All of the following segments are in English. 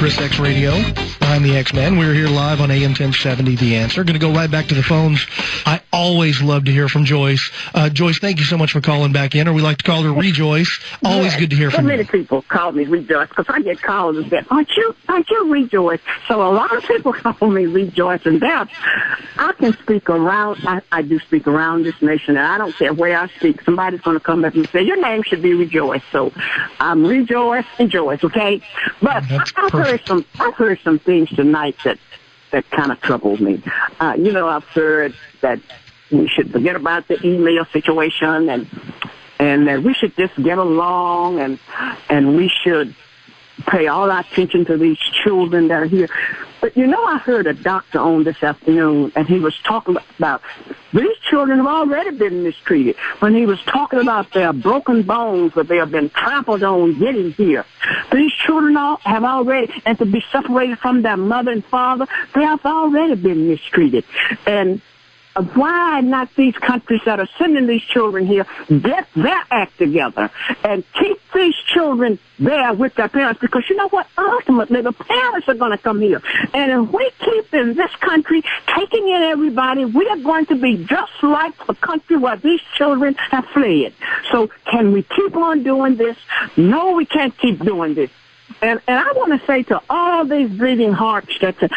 ChrisXradio. I'm the X-Man. We're here live on AM 1070, The Answer. Going to go right back to the phones. I always love to hear from Joyce. Joyce, thank you so much for calling back in, or we like to call her ReJoyce. Always good to hear from you. So many people call me ReJoyce because I get calls and say, aren't you ReJoyce? So a lot of people call me ReJoyce, and that I can speak around. I do speak around this nation, and I don't care where I speak. Somebody's going to come up and say, your name should be ReJoyce. So I'm ReJoyce and Joyce, okay? But I've heard some things tonight that kind of troubled me. I've heard that we should forget about the email situation and that we should just get along and we should pay all our attention to these children that are here. But I heard a doctor on this afternoon, and he was talking about these children have already been mistreated. When he was talking about their broken bones that they have been trampled on getting here, these children have already, and to be separated from their mother and father, they have already been mistreated. And why not these countries that are sending these children here get their act together and keep these children there with their parents? Because you know what? Ultimately, the parents are going to come here. And if we keep in this country taking in everybody, we are going to be just like the country where these children have fled. So can we keep on doing this? No, we can't keep doing this. And I want to say to all these bleeding hearts that say,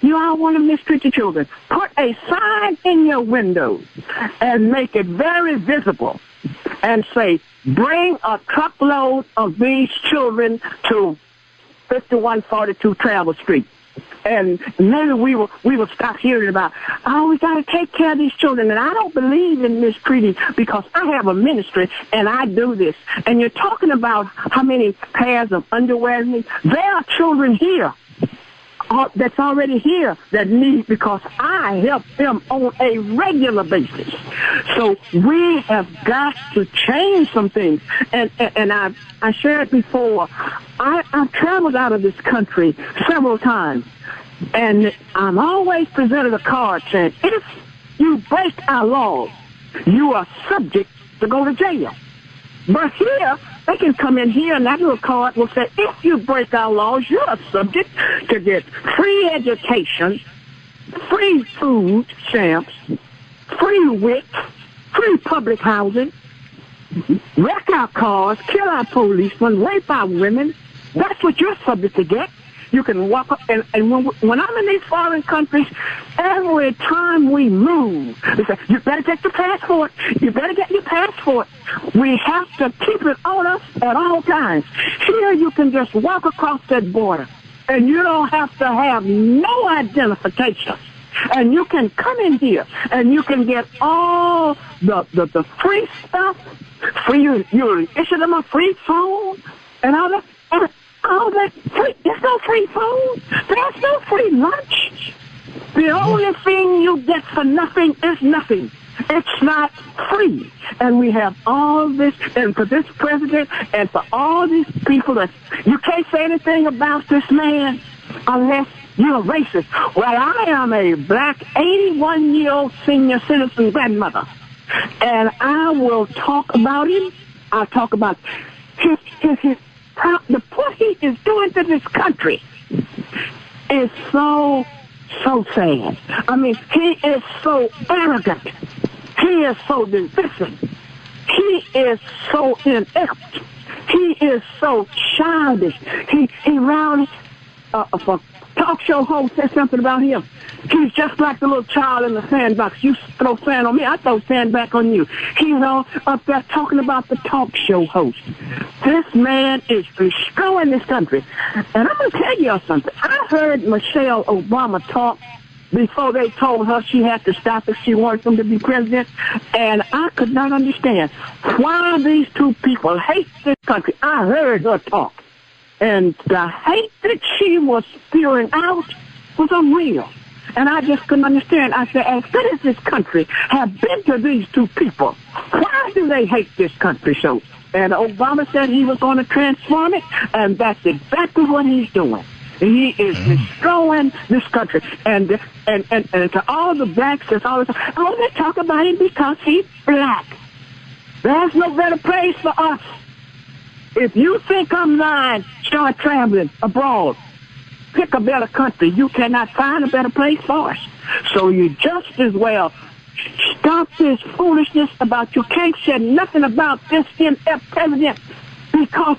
you all want to mistreat the children. Put a sign in your windows and make it very visible and say, bring a truckload of these children to 5142 Travel Street. And maybe we will stop hearing about, we got to take care of these children. And I don't believe in mistreating because I have a ministry and I do this. And you're talking about how many pairs of underwear need. There are children here that's already here that need, because I help them on a regular basis. So we have got to change some things. And I shared before, I've traveled out of this country several times. And I'm always presented a card saying, if you break our laws, you are subject to go to jail. But here, they can come in here and that little card will say, if you break our laws, you are subject to get free education, free food stamps, free WIC, free public housing, wreck our cars, kill our policemen, rape our women. That's what you're subject to get. You can walk up, and when I'm in these foreign countries, every time we move, they say, you better get your passport. You better get your passport. We have to keep it on us at all times. Here you can just walk across that border, and you don't have to have no identification. And you can come in here, and you can get all the free stuff. You issue them a free phone, and all that. All that free. There's no free food. There's no free lunch. The only thing you get for nothing is nothing. It's not free. And we have all this, and for this president, and for all these people that you can't say anything about this man unless you're a racist. Well, I am a black 81-year-old senior citizen grandmother, and I will talk about him. I'll talk about his what he is doing to this country is so sad. I mean, he is so arrogant. He is so divisive. He is so inept. He is so childish. He round a talk show host said something about him. He's just like the little child in the sandbox. You throw sand on me, I throw sand back on you. He's all up there talking about the talk show host. This man is destroying this country. And I'm going to tell you something. I heard Michelle Obama talk before they told her she had to stop if she wanted him to be president. And I could not understand why these two people hate this country. I heard her talk. And the hate that she was spewing out was unreal. And I just couldn't understand. I said, as good as this country have been to these two people, why do they hate this country so? And Obama said he was going to transform it, and that's exactly what he's doing. He is destroying this country. And to all the blacks, that's all they talk about him because he's black. There's no better place for us If you think I'm lying, start traveling abroad. Pick a better country. You cannot find a better place for us. So you just as well stop this foolishness about you can't say nothing about this MF president because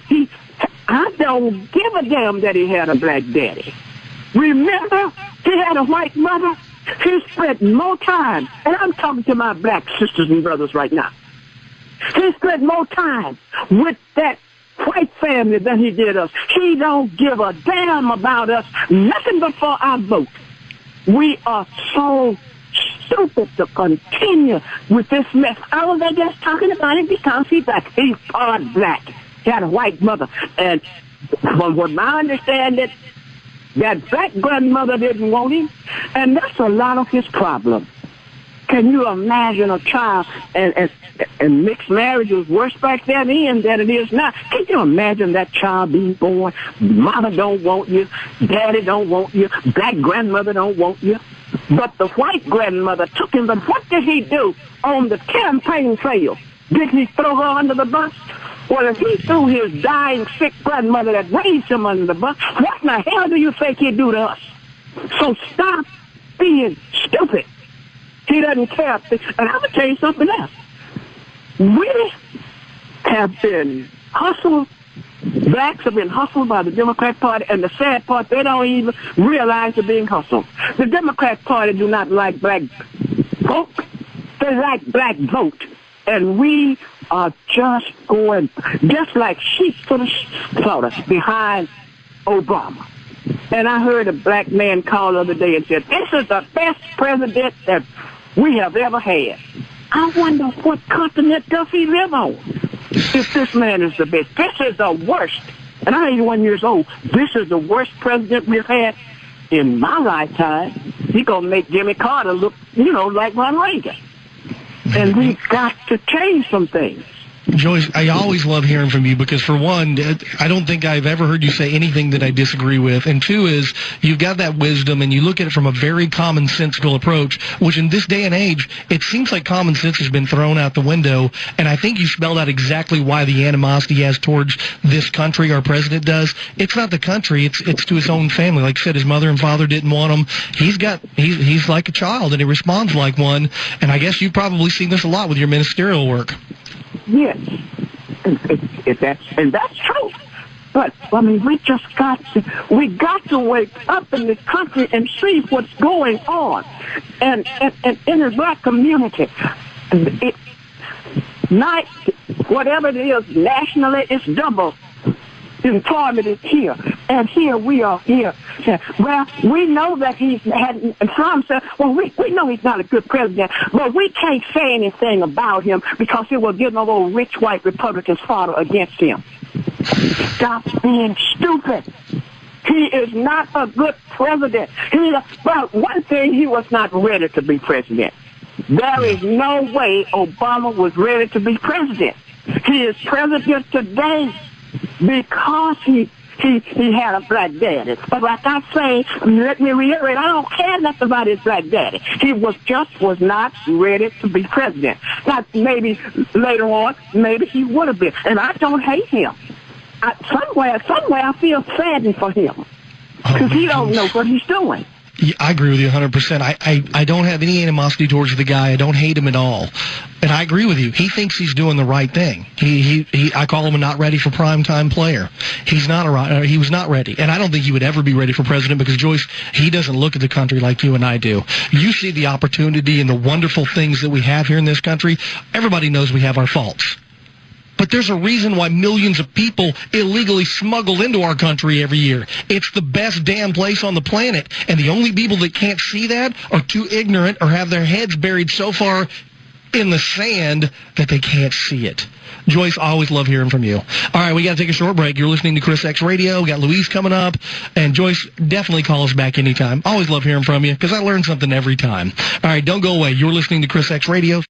I don't give a damn that he had a black daddy. Remember, he had a white mother. He spent more time, and I'm talking to my black sisters and brothers right now. He spent more time with that white family than he did us. He don't give a damn about us, nothing but for our vote. We are so stupid to continue with this mess. Oh, they're just talking about it because he's black. He's part black. He had a white mother. And from what I understand, that black grandmother didn't want him, and that's a lot of his problem. Can you imagine a child, and mixed marriage was worse back then than it is now. Can you imagine that child being born? Mama don't want you, daddy don't want you, black grandmother don't want you. But the white grandmother took him, but what did he do on the campaign trail? Did he throw her under the bus? Well, if he threw his dying, sick grandmother that raised him under the bus, what in the hell do you think he'd do to us? So stop being stupid. He doesn't care. And I'm going to tell you something else. We have been hustled. Blacks have been hustled by the Democrat Party, and the sad part, they don't even realize they're being hustled. The Democrat Party do not like black vote. They like black vote. And we are just going, just like sheep to the slaughter, behind Obama. And I heard a black man call the other day and said, this is the best president that we have ever had. I wonder what continent does he live on if this man is the best. This is the worst. And I'm 81 years old. This is the worst president we've had in my lifetime. He's going to make Jimmy Carter look, like Ronald Reagan. And we've got to change some things. Joyce, I always love hearing from you because, for one, I don't think I've ever heard you say anything that I disagree with. And two is, you've got that wisdom and you look at it from a very commonsensical approach, which in this day and age, it seems like common sense has been thrown out the window. And I think you spelled out exactly why the animosity he has towards this country, our president does. It's not the country, it's to his own family. Like I said, his mother and father didn't want him. He's like a child and he responds like one. And I guess you've probably seen this a lot with your ministerial work. Yes, and that's true. But I mean, we got to wake up in this country and see what's going on, and in the black community, whatever it is nationally, it's double. Employment is here, and here we are here. Well, we know that he's had, and some said, well, we know he's not a good president, but we can't say anything about him because it will give a little rich white Republicans fodder against him. Stop being stupid. He is not a good president. Well, one thing, he was not ready to be president. There is no way Obama was ready to be president. He is president today because he had a black daddy. But like I say, let me reiterate, I don't care nothing about his black daddy. He was not ready to be president. Now, maybe later on, maybe he would have been. And I don't hate him. Somewhere I feel saddened for him. Because he don't know what he's doing. Yeah, I agree with you 100%. I don't have any animosity towards the guy. I don't hate him at all. And I agree with you. He thinks he's doing the right thing. I call him a not ready for primetime player. He was not ready. And I don't think he would ever be ready for president because, Joyce, he doesn't look at the country like you and I do. You see the opportunity and the wonderful things that we have here in this country. Everybody knows we have our faults. But there's a reason why millions of people illegally smuggle into our country every year. It's the best damn place on the planet. And the only people that can't see that are too ignorant or have their heads buried so far in the sand that they can't see it. Joyce, always love hearing from you. All right, we got to take a short break. You're listening to ChrisXradio. We got Louise coming up. And Joyce, definitely call us back anytime. Always love hearing from you because I learn something every time. All right, don't go away. You're listening to ChrisXradio.